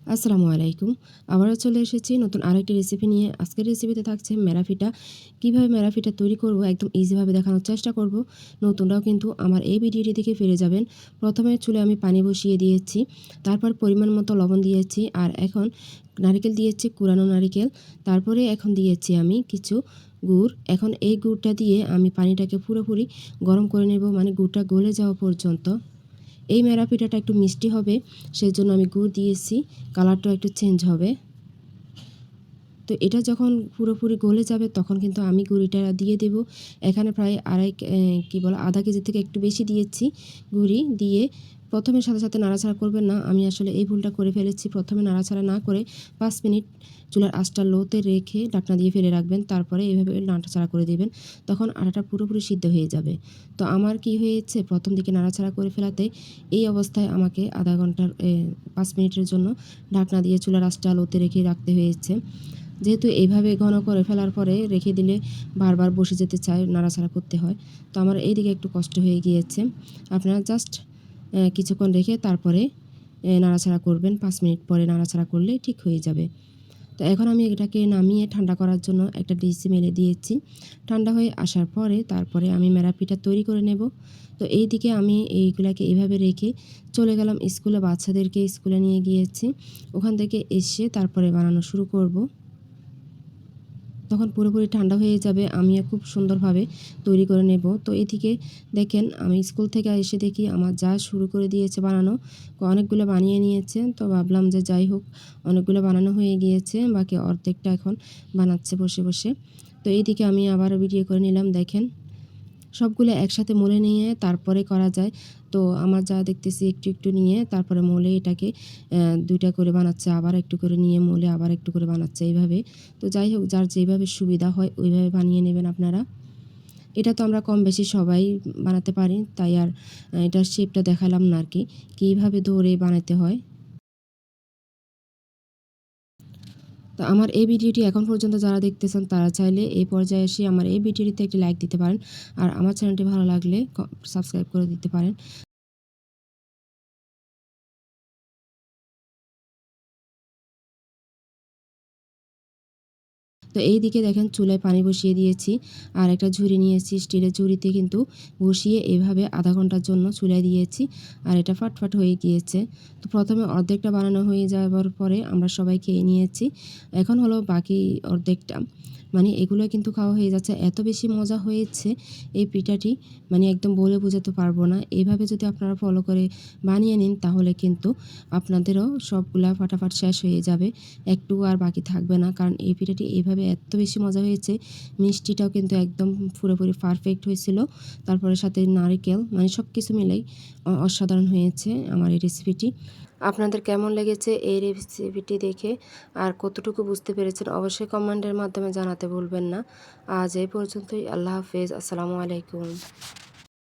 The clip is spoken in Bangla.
আসসালামু আলাইকুম। আবারও চলে এসেছি নতুন আরেকটি রেসিপি নিয়ে। আজকের রেসিপিতে থাকছে মেরাফিটা। কীভাবে মেরাফিটা তৈরি করব একদম ইজিভাবে দেখানোর চেষ্টা করব। নতুনরাও কিন্তু আমার এই ভিডিওটি দেখে ফিরে যাবেন। প্রথমে চুলায় আমি পানি বসিয়ে দিয়েছি, তারপর পরিমাণ মতো লবণ দিয়েছি, আর এখন নারিকেল দিয়েছি, কুড়ানো নারিকেল। তারপরে এখন দিয়েছি আমি কিছু গুড়। এখন এই গুড়টা দিয়ে আমি পানিটাকে পুরোপুরি গরম করে নেব, মানে গুড়টা গলে যাওয়া পর্যন্ত। এই মেরা পিঠাটা একটু মিষ্টি হবে, সেই জন্য আমি গুড় দিয়েছি, কালারটাও একটু চেঞ্জ হবে। তো এটা যখন পুরোপুরি গলে যাবে তখন কিন্তু আমি গুঁড়িটা দিয়ে দেব। এখানে প্রায় আধা কেজি থেকে একটু বেশি দিয়েছি গুঁড়ি দিয়ে। প্রথমে সাথে সাথে নাড়াচাড়া করবেন না, আমি আসলে এই ভুলটা করে ফেলেছি। প্রথমে নাড়াচাড়া না করে 5 মিনিট চুলার আঁচটা লোতে রেখে ঢাকনা দিয়ে ফেলে রাখবেন, তারপরে এইভাবে নাড়াচাড়া করে দেবেন, তখন আটাটা পুরোপুরি সিদ্ধ হয়ে যাবে। তো আমার কি হয়েছে, প্রথম দিকে নাড়াচাড়া করে ফেলাতে এই অবস্থায় আমাকে আধা ঘন্টার 5 মিনিটের জন্য ঢাকনা দিয়ে চুলার আঁচটা লোতে রেখে রাখতে হয়েছে। যেহেতু এইভাবে ঘন করে ফেলার পরে রেখে দিলে বারবার বসে যেতে চায়, নাড়াচাড়া করতে হয়। তো আমার এইদিকে একটু কষ্ট হয়ে গিয়েছে। আপনারা জাস্ট কিছুক্ষণ রেখে তারপরে নাড়াচাড়া করবেন। 5 মিনিট পরে নাড়াচাড়া করলেই ঠিক হয়ে যাবে। তো এখন আমি এটাকে নামিয়ে ঠান্ডা করার জন্য একটা ডিশে মেলে দিয়েছি। ঠান্ডা হয়ে আসার পরে তারপরে আমি মেরা পিঠা তৈরি করে নেব। তো এইদিকে আমি এইগুলাকে এইভাবে রেখে চলে গেলাম স্কুলে, বাচ্চাদেরকে স্কুলে নিয়ে গিয়েছি। ওখান থেকে এসে তারপরে বানানো শুরু করব। তখন পুরোপুরি ঠান্ডা হয়ে যাবে, আমিও খুব সুন্দরভাবে তৈরি করে নেব। তো এদিকে দেখেন আমি স্কুল থেকে এসে দেখি আমার যা শুরু করে দিয়েছে বানানো, অনেকগুলো বানিয়ে নিয়েছে। তো ভাবলাম যে যাই হোক, অনেকগুলো বানানো হয়ে গিয়েছে, বাকি অর্ধেকটা এখন বানাচ্ছে বসে বসে। তো এইদিকে আমি আবার ভিডিও করে নিলাম। দেখেন সবগুলো একসাথে মলে নিয়ে তারপরে করা যায়। তো আমার যা দেখতেছি একটু একটু নিয়ে তারপরে মলে এটাকে 2টা করে বানাচ্ছে, আবার একটু করে নিয়ে মলে আবার একটু করে বানাচ্ছে এইভাবে। তো যাই হোক, যার যেভাবে সুবিধা হয় ওইভাবে বানিয়ে নেবেন আপনারা। এটা তো আমরা কম বেশি সবাই বানাতে পারি, তাই আর এটার শেপটা দেখালাম না আর কি, কীভাবে ধরে বানাতে হয়। তো আমার এই ভিডিওটি এখন পর্যন্ত যারা দেখতেছেন তারা চাইলে এই পর্যায়ে এসে আমার এই ভিডিওটিতে একটি লাইক দিতে পারেন, আর আমার চ্যানেলটি ভালো লাগলে সাবস্ক্রাইব করে দিতে পারেন। তো এই দিকে দেখেন চুলায় পানি বসিয়ে দিয়েছি, আর একটা ঝুড়ি নিয়েছি, স্টিলের ঝুড়িতে কিন্তু বসিয়ে এভাবে আধা ঘন্টার জন্য চুলায় দিয়েছি, আর এটা ফাটফাট হয়ে গিয়েছে। তো প্রথমে অর্ধেকটা বানানো হয়ে যাওয়ার পরে আমরা সবাই খেয়ে নিয়েছি। এখন হলো বাকি অর্ধেকটা, মানে এগুলো কিন্তু খাওয়া হয়ে যাচ্ছে। এত বেশি মজা হয়েছে এই পিঠাটি, মানে একদম বলে বোঝাতে পারবো না। এইভাবে যদি আপনারা ফলো করে বানিয়ে নিন তাহলে কিন্তু আপনাদেরও সবগুলা ফাটাফাট শেষ হয়ে যাবে, একটু আর বাকি থাকবে না। কারণ এই পিঠাটি এইভাবে এত বেশি মজা হয়েছে, মিষ্টিটাও কিন্তু একদম পুরোপুরি পারফেক্ট হয়েছিল। তারপরে সাথে নারিকেল, মানে সব কিছু মিলেই অসাধারণ হয়েছে আমার এই রেসিপিটি। আপনাদের কেমন লেগেছে এই রেসিপিটি দেখে, আর কতটুকু বুঝতে পেরেছেন অবশ্যই কমেন্টের মাধ্যমে জানাতে ভুলবেন না। আজ এই পর্যন্তই। আল্লাহ হাফেজ। আসসালামু আলাইকুম।